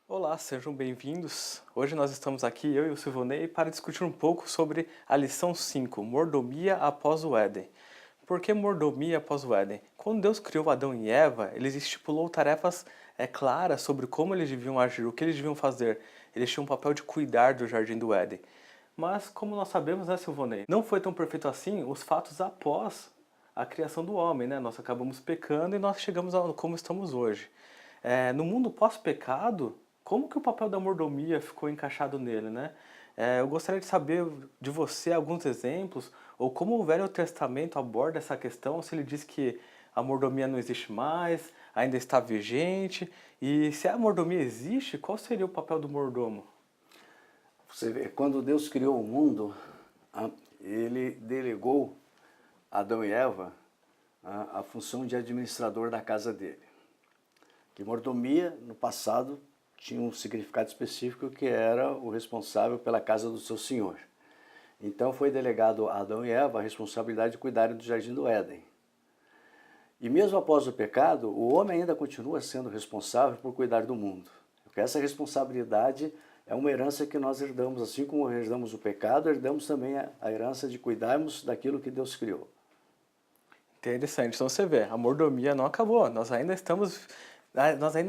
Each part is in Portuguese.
Olá, sejam bem-vindos. Hoje nós estamos aqui, eu e o Silvonei, para discutir um pouco sobre a lição 5, mordomia após o Éden. Por que mordomia após o Éden? Quando Deus criou Adão e Eva, ele estipulou tarefas claras sobre como eles deviam agir, o que eles deviam fazer. Eles tinham um papel de cuidar do jardim do Éden. Mas, como nós sabemos, né, Silvonei, não foi tão perfeito assim os fatos após a criação do homem, né? Nós acabamos pecando e nós chegamos a como estamos hoje. No mundo pós-pecado, como que o papel da mordomia ficou encaixado nele, né? Eu gostaria de saber de você alguns exemplos, ou como o Velho Testamento aborda essa questão, se ele diz que a mordomia não existe mais, ainda está vigente, e se a mordomia existe, qual seria o papel do mordomo? Você vê, quando Deus criou o mundo, ele delegou a Adão e Eva a função de administrador da casa dele. Que mordomia, no passado, tinha um significado específico que era o responsável pela casa do seu senhor. Então foi delegado a Adão e Eva a responsabilidade de cuidarem do jardim do Éden. E mesmo após o pecado, o homem ainda continua sendo responsável por cuidar do mundo. Porque essa responsabilidade é uma herança que nós herdamos, assim como herdamos o pecado, herdamos também a herança de cuidarmos daquilo que Deus criou. Interessante. Então você vê, a mordomia não acabou. Nós ainda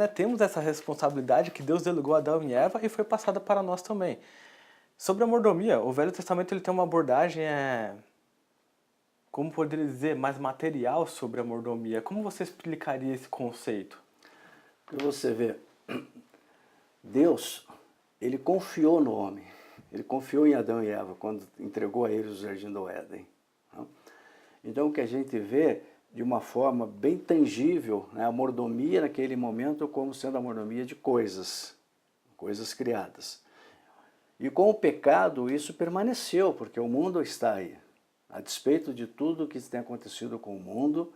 temos essa responsabilidade que Deus delegou a Adão e Eva e foi passada para nós também. Sobre a mordomia, o Velho Testamento ele tem uma abordagem, como poderia dizer, mais material sobre a mordomia. Como você explicaria esse conceito? Para você ver, Deus, ele confiou no homem, ele confiou em Adão e Eva quando entregou a eles o jardim do Éden. Então o que a gente vê de uma forma bem tangível, né, a mordomia naquele momento como sendo a mordomia de coisas criadas. E com o pecado isso permaneceu, porque o mundo está aí. A despeito de tudo que tem acontecido com o mundo,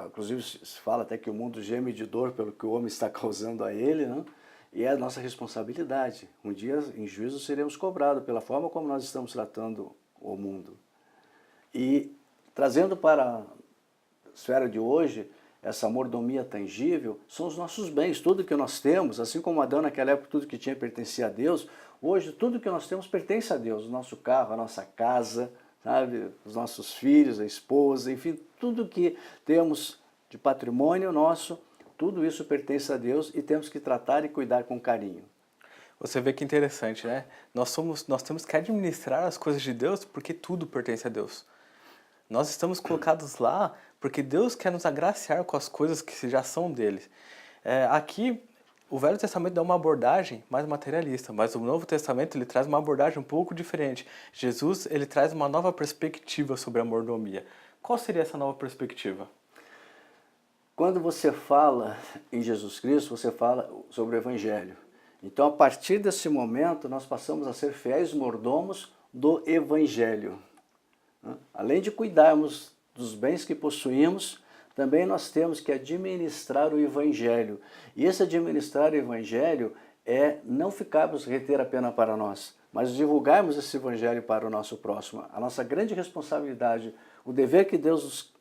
inclusive se fala até que o mundo geme de dor pelo que o homem está causando a ele, né? E é a nossa responsabilidade. Um dia, em juízo, seremos cobrados pela forma como nós estamos tratando o mundo. E trazendo para a esfera de hoje, essa mordomia tangível, são os nossos bens, tudo que nós temos, assim como Adão naquela época tudo que tinha pertencia a Deus, hoje tudo que nós temos pertence a Deus, o nosso carro, a nossa casa, sabe, os nossos filhos, a esposa, enfim, tudo que temos de patrimônio nosso, tudo isso pertence a Deus e temos que tratar e cuidar com carinho. Você vê que interessante, né? Nós temos que administrar as coisas de Deus porque tudo pertence a Deus. Nós estamos colocados lá porque Deus quer nos agraciar com as coisas que já são dele. Aqui, o Velho Testamento dá uma abordagem mais materialista, mas o Novo Testamento ele traz uma abordagem um pouco diferente. Jesus ele traz uma nova perspectiva sobre a mordomia. Qual seria essa nova perspectiva? Quando você fala em Jesus Cristo, você fala sobre o Evangelho. Então, a partir desse momento, nós passamos a ser fiéis mordomos do Evangelho. Além de cuidarmos dos bens que possuímos, também nós temos que administrar o Evangelho. E esse administrar o Evangelho é não ficarmos reter a pena para nós, mas divulgarmos esse Evangelho para o nosso próximo. A nossa grande responsabilidade, o dever que Deus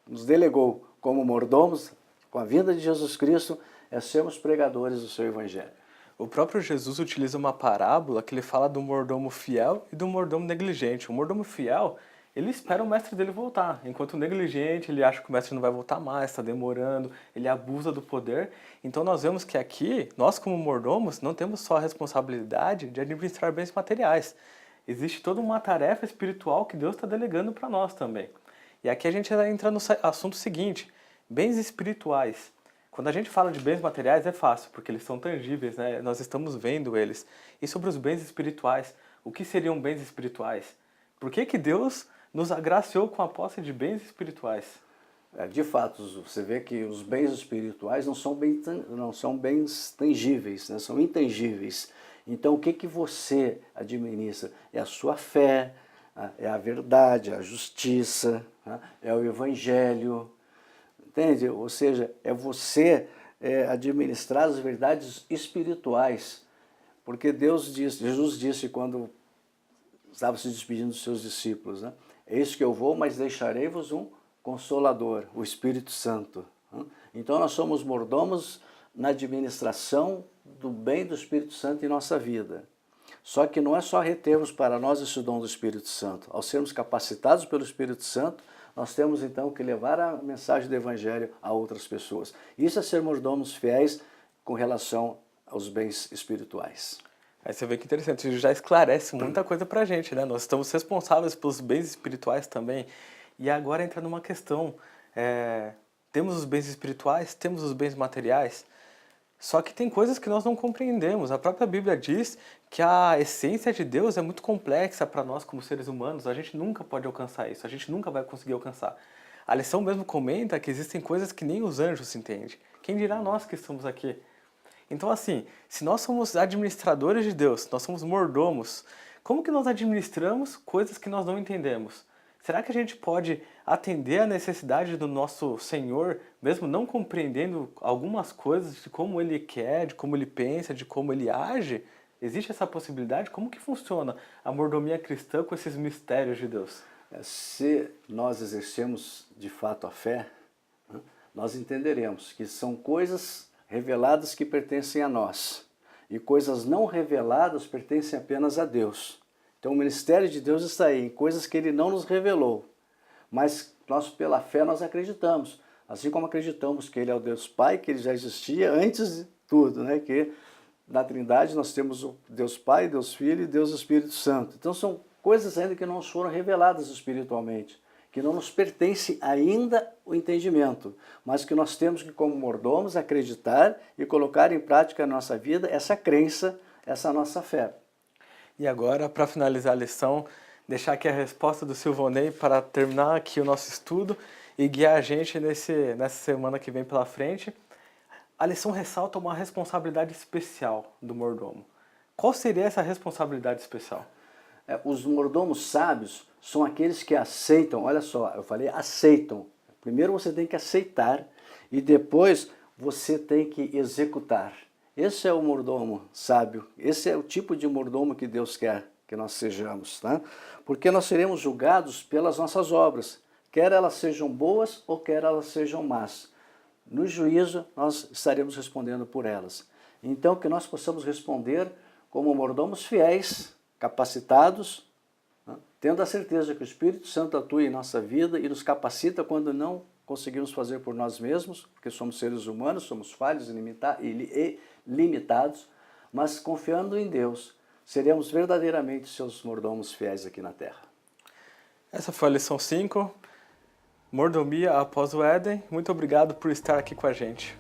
nos delegou como mordomos, com a vinda de Jesus Cristo, é sermos pregadores do seu Evangelho. O próprio Jesus utiliza uma parábola que ele fala do mordomo fiel e do mordomo negligente. O mordomo fiel, ele espera o mestre dele voltar, enquanto o negligente, ele acha que o mestre não vai voltar mais, está demorando, ele abusa do poder. Então nós vemos que aqui, nós como mordomos, não temos só a responsabilidade de administrar bens materiais. Existe toda uma tarefa espiritual que Deus está delegando para nós também. E aqui a gente entra no assunto seguinte, bens espirituais. Quando a gente fala de bens materiais é fácil, porque eles são tangíveis, né? Nós estamos vendo eles. E sobre os bens espirituais, o que seriam bens espirituais? Por que Deus nos agraciou com a posse de bens espirituais? De fato, você vê que os bens espirituais não são bens tangíveis, né? São intangíveis. Então, o que você administra? É a sua fé, é a verdade, a justiça, é o Evangelho. Entende? Ou seja, é você administrar as verdades espirituais. Porque Jesus disse quando estava se despedindo dos seus discípulos, né? Eis que eu vou, mas deixarei-vos um Consolador, o Espírito Santo. Então nós somos mordomos na administração do bem do Espírito Santo em nossa vida. Só que não é só retermos para nós esse dom do Espírito Santo. Ao sermos capacitados pelo Espírito Santo, nós temos então que levar a mensagem do Evangelho a outras pessoas. Isso é ser mordomos fiéis com relação aos bens espirituais. Aí você vê que interessante, isso já esclarece muita coisa pra gente, né? Nós estamos responsáveis pelos bens espirituais também. E agora entra numa questão, temos os bens espirituais, temos os bens materiais, só que tem coisas que nós não compreendemos. A própria Bíblia diz que a essência de Deus é muito complexa para nós como seres humanos, a gente nunca pode alcançar isso, a gente nunca vai conseguir alcançar. A lição mesmo comenta que existem coisas que nem os anjos se entendem. Quem dirá nós que estamos aqui? Então assim, se nós somos administradores de Deus, nós somos mordomos, como que nós administramos coisas que nós não entendemos? Será que a gente pode atender à necessidade do nosso Senhor, mesmo não compreendendo algumas coisas de como Ele quer, de como Ele pensa, de como Ele age? Existe essa possibilidade? Como que funciona a mordomia cristã com esses mistérios de Deus? Se nós exercemos de fato a fé, nós entenderemos que são coisas reveladas que pertencem a nós e coisas não reveladas pertencem apenas a Deus. Então o ministério de Deus está aí, em coisas que Ele não nos revelou, mas nós pela fé nós acreditamos, assim como acreditamos que Ele é o Deus Pai, que Ele já existia antes de tudo, né? Que na Trindade nós temos o Deus Pai, Deus Filho e Deus Espírito Santo. Então são coisas ainda que não nos foram reveladas espiritualmente, que não nos pertence ainda o entendimento, mas que nós temos que, como mordomos, acreditar e colocar em prática na nossa vida essa crença, essa nossa fé. E agora, para finalizar a lição, deixar aqui a resposta do Silvonei para terminar aqui o nosso estudo e guiar a gente nessa semana que vem pela frente. A lição ressalta uma responsabilidade especial do mordomo. Qual seria essa responsabilidade especial? Os mordomos sábios são aqueles que aceitam, olha só, eu falei aceitam. Primeiro você tem que aceitar e depois você tem que executar. Esse é o mordomo sábio, esse é o tipo de mordomo que Deus quer que nós sejamos, tá? Porque nós seremos julgados pelas nossas obras, quer elas sejam boas ou quer elas sejam más. No juízo nós estaremos respondendo por elas. Então que nós possamos responder como mordomos fiéis, capacitados, né? Tendo a certeza que o Espírito Santo atua em nossa vida e nos capacita quando não conseguimos fazer por nós mesmos, porque somos seres humanos, somos falhos e limitados, mas confiando em Deus, seremos verdadeiramente seus mordomos fiéis aqui na terra. Essa foi a lição 5, Mordomia após o Éden. Muito obrigado por estar aqui com a gente.